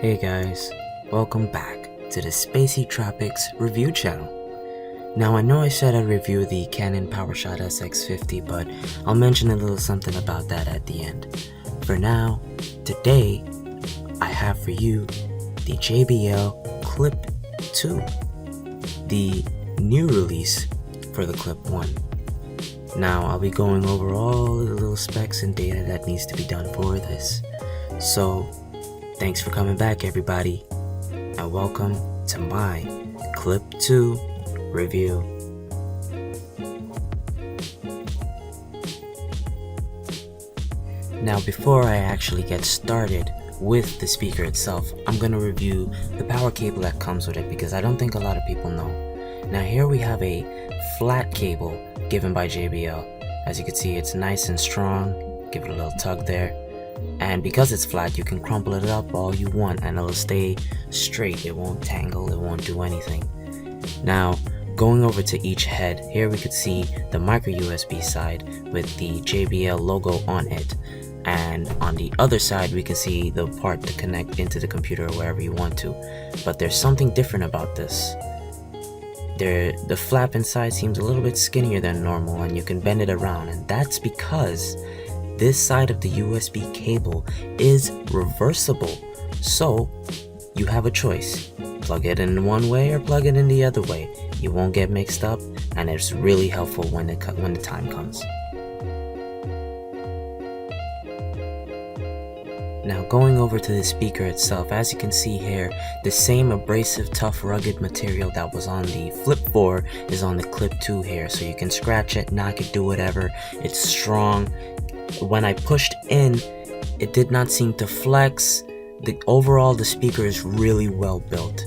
Hey guys, welcome back to the Spacey Tropics review channel. Now I know I said I'd review the Canon PowerShot SX50, but I'll mention a little something about that at the end. For now, today, I have for you the JBL Clip 2, the new release for the Clip 1. Now I'll be going over all of the little specs and data that needs to be done for this. So, thanks for coming back everybody, and welcome to my Clip 2 review. Now before I actually get started with the speaker itself, I'm going to review the power cable that comes with it because I don't think a lot of people know. Now here we have a flat cable given by JBL. As you can see, it's nice and strong. Give it a little tug there. And because it's flat, you can crumple it up all you want and it'll stay straight. It won't tangle, it won't do anything. Now, going over to each head, here we could see the micro USB side with the JBL logo on it. And on the other side, we can see the part to connect into the computer or wherever you want to. But there's something different about this. The flap inside seems a little bit skinnier than normal and you can bend it around, and that's because this side of the USB cable is reversible, so you have a choice. Plug it in one way or plug it in the other way. You won't get mixed up, and it's really helpful when the time comes. Now going over to the speaker itself, as you can see here, the same abrasive, tough, rugged material that was on the Flip 4 is on the Clip 2 here, so you can scratch it, knock it, do whatever. It's strong. When I pushed in, it did not seem to flex. Overall, the speaker is really well built.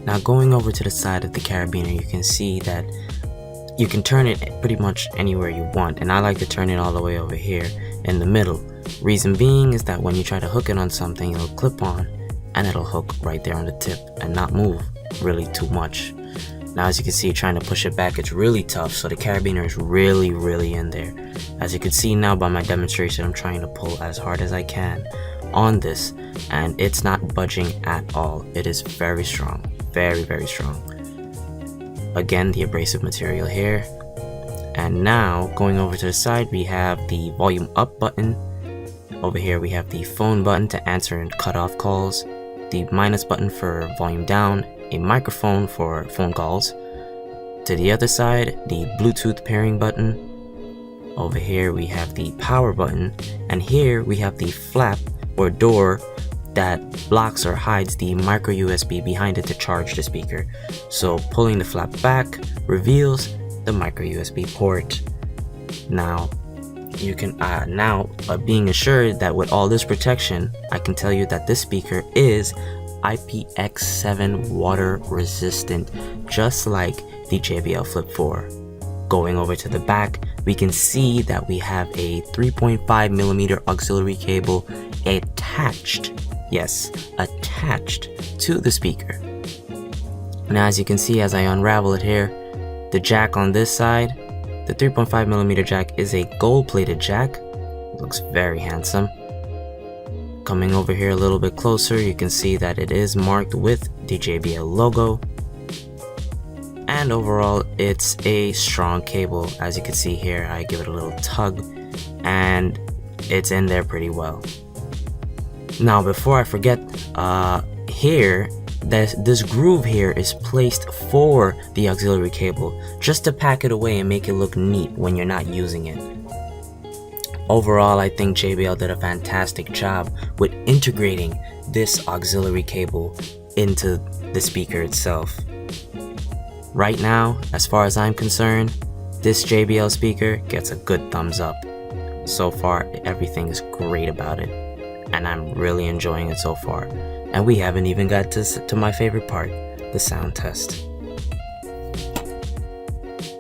Now going over to the side of the carabiner, you can see that you can turn it pretty much anywhere you want, and I like to turn it all the way over here in the middle. Reason being is that when you try to hook it on something, it'll clip on and it'll hook right there on the tip and not move really too much. Now as you can see, trying to push it back, it's really tough, so the carabiner is really in there. As you can see now by my demonstration, I'm trying to pull as hard as I can on this, and it's not budging at all. It is very strong, very strong. Again, the abrasive material here. And now going over to the side, we have the volume up button. Over here we have the phone button to answer and cut off calls, the minus button for volume down, a microphone for phone calls. To the other side, the Bluetooth pairing button. Over here we have the power button, and here we have the flap or door that blocks or hides the micro USB behind it to charge the speaker. So pulling the flap back reveals the micro USB port. Now you can being assured that with all this protection, I can tell you that this speaker is IPX7 water resistant, just like the JBL Flip 4. Going over to the back, we can see that we have a 3.5mm auxiliary cable attached, yes, attached to the speaker. Now as you can see, as I unravel it here, the jack on this side, the 3.5mm jack is a gold-plated jack. It looks very handsome. Coming over here a little bit closer, you can see that it is marked with the JBL logo. And overall, it's a strong cable. As you can see here, I give it a little tug, and it's in there pretty well. Now, before I forget, here, this groove here is placed for the auxiliary cable, just to pack it away and make it look neat when you're not using it. Overall, I think JBL did a fantastic job with integrating this auxiliary cable into the speaker itself. Right now, as far as I'm concerned, this JBL speaker gets a good thumbs up. So far, everything is great about it, and I'm really enjoying it so far. And we haven't even got to my favorite part, the sound test.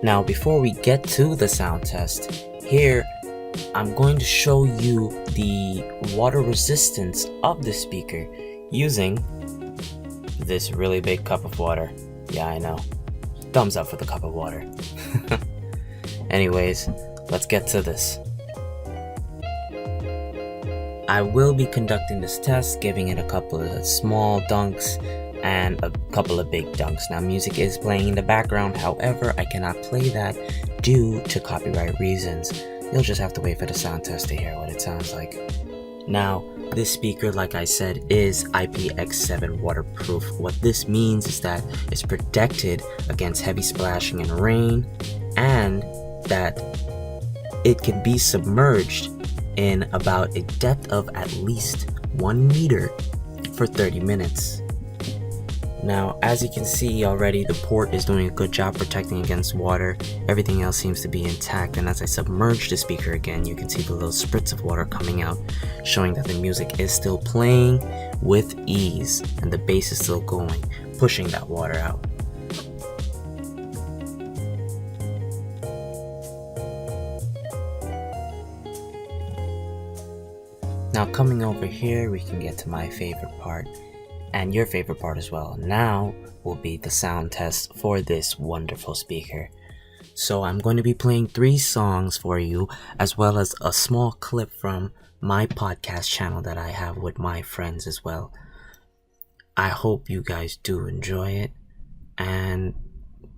Now, before we get to the sound test, here I'm going to show you the water resistance of the speaker using this really big cup of water. Yeah, I know. Thumbs up for the cup of water. Anyways, let's get to this. I will be conducting this test, giving it a couple of small dunks and a couple of big dunks. Now, music is playing in the background, however, I cannot play that due to copyright reasons. You'll just have to wait for the sound test to hear what it sounds like. Now, this speaker, like I said, is IPX7 waterproof. What this means is that it's protected against heavy splashing and rain, and that it can be submerged in about a depth of at least 1 meter for 30 minutes. Now, as you can see already, the port is doing a good job protecting against water. Everything else seems to be intact, and as I submerge the speaker again, you can see the little spritz of water coming out, showing that the music is still playing with ease, and the bass is still going, pushing that water out. Now, coming over here, we can get to my favorite part, and your favorite part as well. Now will be the sound test for this wonderful speaker. So I'm going to be playing 3 songs for you, as well as a small clip from my podcast channel that I have with my friends as well. I hope you guys do enjoy it, and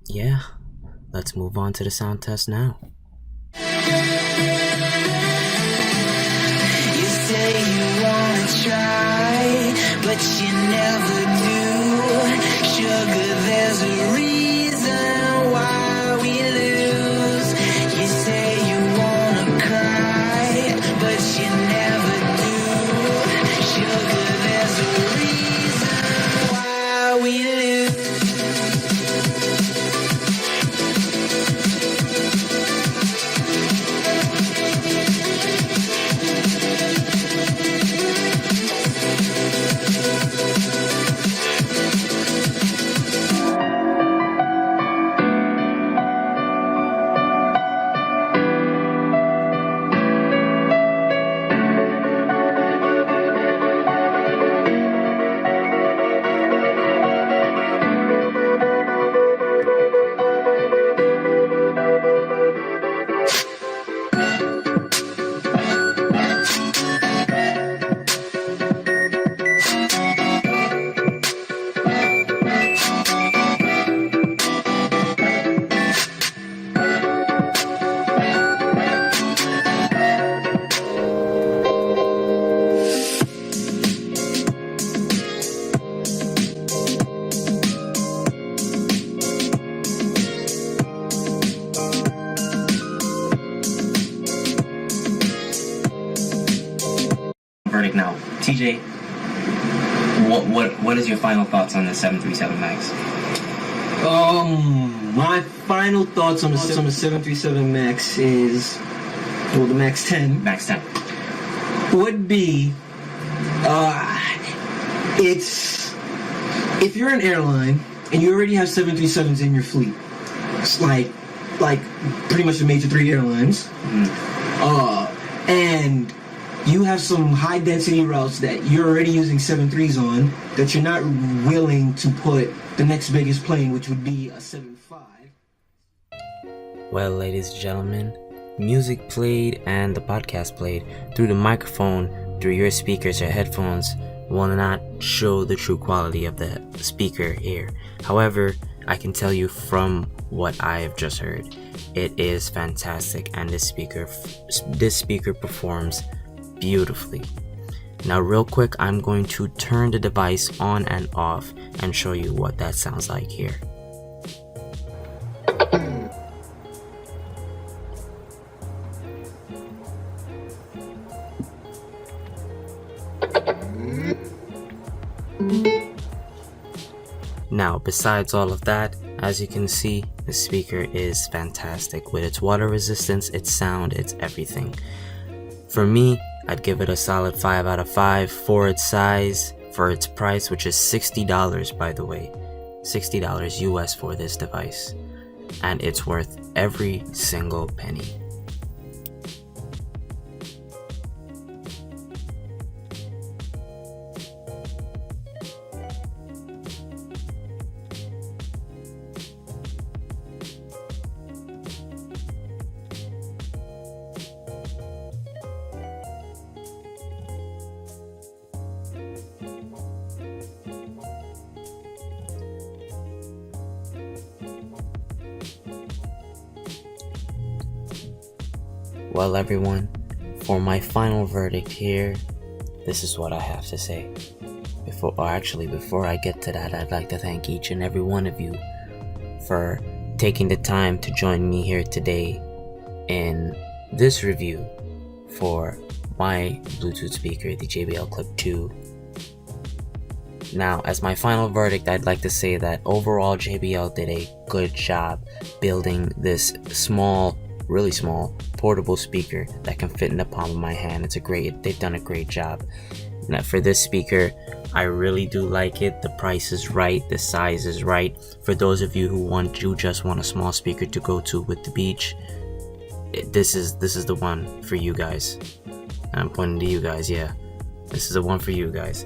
yeah, let's move on to the sound test now. You say you wanna try, but you never do. Sugar, there's a reason why we lose. You say you wanna cry, but you never do. Sugar, there's a reason why we lose. Verdict now. TJ, what is your final thoughts on the 737 Max? My final thoughts on the 737 Max is, well, the Max 10. Max 10. Would be, it's, if you're an airline and you already have 737s in your fleet, it's like pretty much the major 3 airlines, and you have some high density routes that you're already using 737s on, that you're not willing to put the next biggest plane, which would be a 757. Well, ladies and gentlemen, music played and the podcast played through the microphone, through your speakers or headphones, will not show the true quality of the speaker here. However, I can tell you from what I have just heard, it is fantastic, and this speaker performs beautifully. Now, real quick, I'm going to turn the device on and off and show you what that sounds like here. Now, besides all of that, as you can see, the speaker is fantastic. With its water resistance, its sound, its everything. For me, I'd give it a solid 5 out of 5 for its size, for its price, which is $60, by the way. $60 US for this device. And it's worth every single penny. Well, everyone, for my final verdict here, this is what I have to say. Before I get to that, I'd like to thank each and every one of you for taking the time to join me here today in this review for my Bluetooth speaker, the JBL Clip 2. Now, as my final verdict, I'd like to say that overall JBL did a good job building this small, really small, portable speaker that can fit in the palm of my hand. They've done a great job. Now, for this speaker, I really do like it. The price is right, the size is right. For those of you who just want a small speaker to go to with the beach, this is the one for you guys. I'm pointing to you guys, yeah. This is the one for you guys.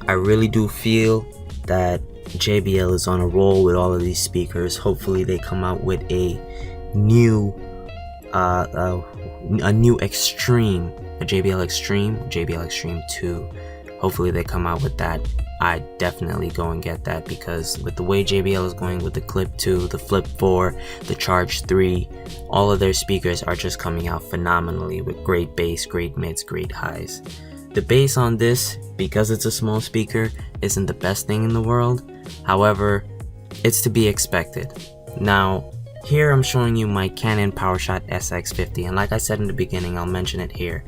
I really do feel that JBL is on a roll with all of these speakers. Hopefully they come out with a new Extreme, a JBL Extreme 2. Hopefully they come out with that. I definitely go and get that, because with the way JBL is going with the Clip 2, the Flip 4, the Charge 3, all of their speakers are just coming out phenomenally with great bass, great mids, great highs. The bass on this, because it's a small speaker, isn't the best thing in the world. However, it's to be expected. Now, here I'm showing you my Canon PowerShot SX50, and like I said in the beginning, I'll mention it here.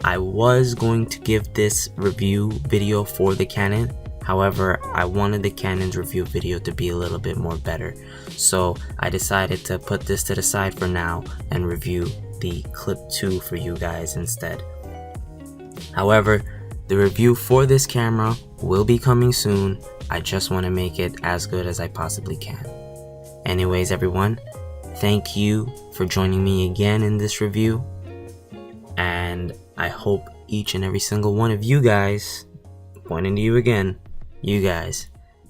I was going to give this review video for the Canon. However, I wanted the Canon's review video to be a little bit more better. So I decided to put this to the side for now and review the Clip 2 for you guys instead. However, the review for this camera will be coming soon. I just want to make it as good as I possibly can. Anyways, everyone, thank you for joining me again in this review. And I hope each and every single one of you guys, pointing to you again, you guys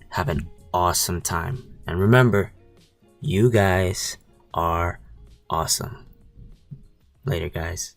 have an awesome time. And remember, you guys are awesome. Later, guys.